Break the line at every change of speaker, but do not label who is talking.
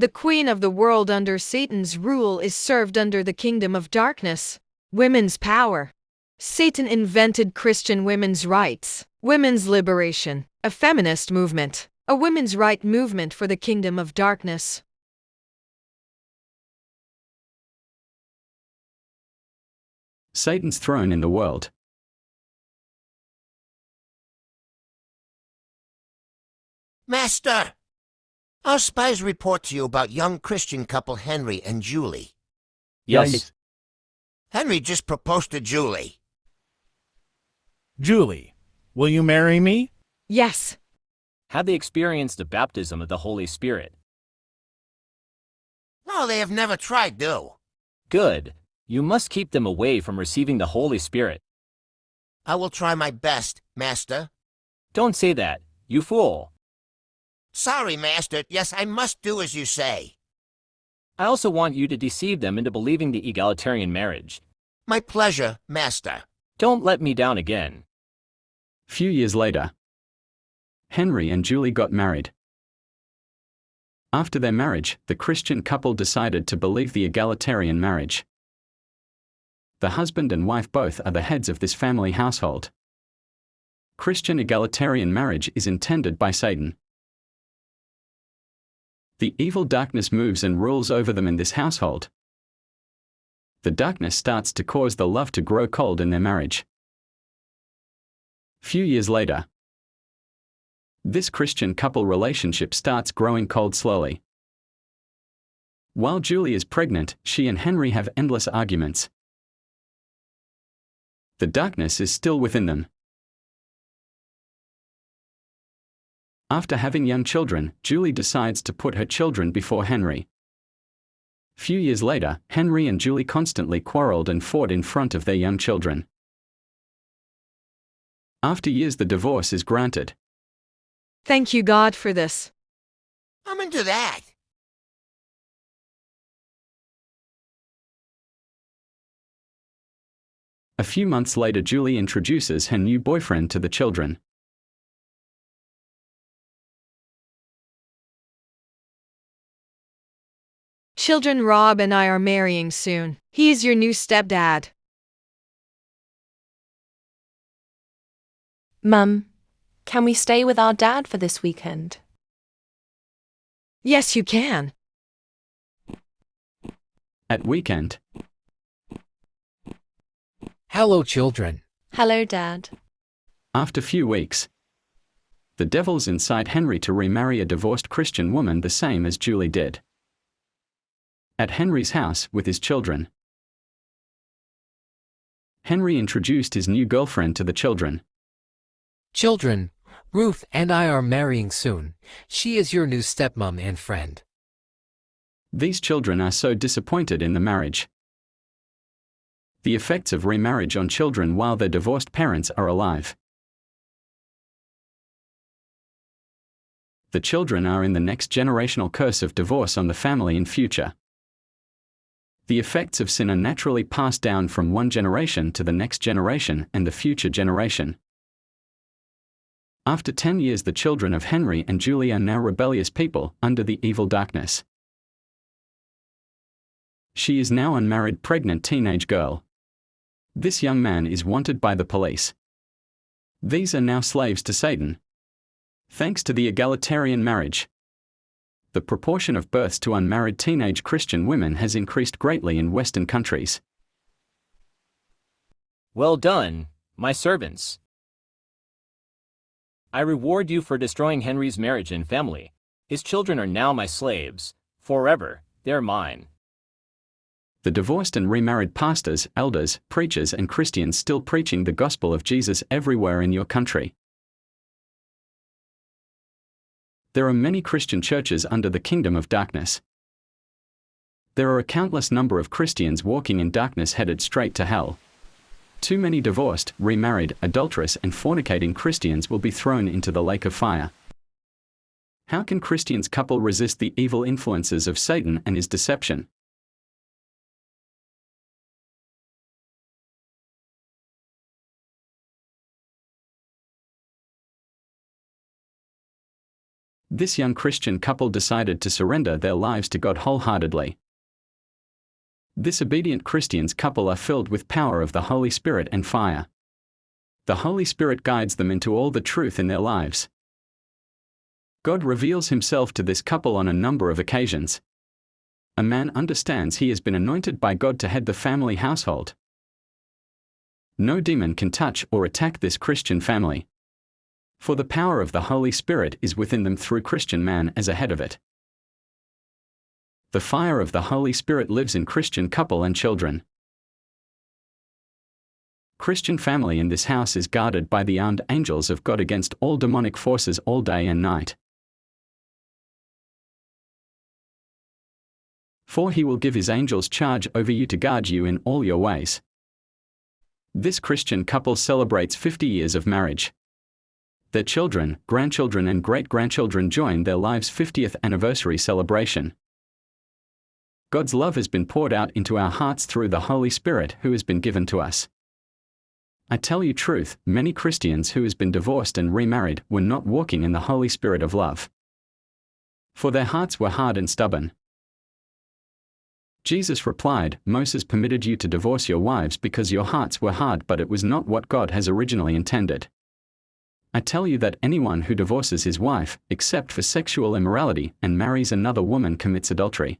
The queen of the world under Satan's rule is served under the kingdom of darkness. Women's power. Satan invented Christian women's rights, women's liberation, a feminist movement, a women's right movement for the kingdom of darkness.
Satan's throne in the world.
Master! Our spies report to you about young Christian couple Henry and Julie.
Yes.
Henry just proposed to Julie.
Julie, will you marry me?
Yes.
Have they experienced the baptism of the Holy Spirit?
No, they have never tried, do.
Good. You must keep them away from receiving the Holy Spirit.
I will try my best, Master.
Don't say that, you fool.
Sorry, Master. Yes, I must do as you say.
I also want you to deceive them into believing the egalitarian marriage.
My pleasure, Master.
Don't let me down again.
Few years later, Henry and Julie got married. After their marriage, the Christian couple decided to believe the egalitarian marriage. The husband and wife both are the heads of this family household. Christian egalitarian marriage is intended by Satan. The evil darkness moves and rules over them in this household. The darkness starts to cause the love to grow cold in their marriage. Few years later, this Christian couple relationship starts growing cold slowly. While Julie is pregnant, she and Henry have endless arguments. The darkness is still within them. After having young children, Julie decides to put her children before Henry. Few years later, Henry and Julie constantly quarreled and fought in front of their young children. After years, the divorce is granted.
Thank you, God, for this.
I'm into that.
A few months later, Julie introduces her new boyfriend to the children.
Children, Rob and I are marrying soon. He's your new stepdad.
Mum, can we stay with our dad for this weekend?
Yes, you can.
At weekend,
Hello, children.
Hello, Dad.
after few weeks, the devil's incite Henry to remarry a divorced Christian woman the same as Julie did. At Henry's house with his children, Henry introduced his new girlfriend to the children.
Children, Ruth and I are marrying soon. She is your new stepmom and friend.
These children are so disappointed in the marriage. The effects of remarriage on children while their divorced parents are alive. The children are in the next generational curse of divorce on the family in future. The effects of sin are naturally passed down from one generation to the next generation and the future generation. After 10 years, the children of Henry and Julie are now rebellious people under the evil darkness. She is now unmarried pregnant teenage girl. This young man is wanted by the police. These are now slaves to Satan. Thanks to the egalitarian marriage, the proportion of births to unmarried teenage Christian women has increased greatly in Western countries.
Well done, my servants. I reward you for destroying Henry's marriage and family. His children are now my slaves. Forever, they're mine.
The divorced and remarried pastors, elders, preachers and Christians still preaching the gospel of Jesus everywhere in your country. There are many Christian churches under the kingdom of darkness. There are a countless number of Christians walking in darkness headed straight to hell. Too many divorced, remarried, adulterous and fornicating Christians will be thrown into the lake of fire. How can Christians couple resist the evil influences of Satan and his deception? This young Christian couple decided to surrender their lives to God wholeheartedly. This obedient Christians couple are filled with power of the Holy Spirit and fire. The Holy Spirit guides them into all the truth in their lives. God reveals himself to this couple on a number of occasions. A man understands he has been anointed by God to head the family household. No demon can touch or attack this Christian family, for the power of the Holy Spirit is within them through Christian man as a head of it. The fire of the Holy Spirit lives in Christian couple and children. Christian family in this house is guarded by the armed angels of God against all demonic forces all day and night. For he will give his angels charge over you to guard you in all your ways. This Christian couple celebrates 50 years of marriage. Their children, grandchildren and great-grandchildren join their lives' 50th anniversary celebration. God's love has been poured out into our hearts through the Holy Spirit who has been given to us. I tell you truth, many Christians who has been divorced and remarried were not walking in the Holy Spirit of love, for their hearts were hard and stubborn. Jesus replied, Moses permitted you to divorce your wives because your hearts were hard, but it was not what God has originally intended. I tell you that anyone who divorces his wife, except for sexual immorality, and marries another woman commits adultery.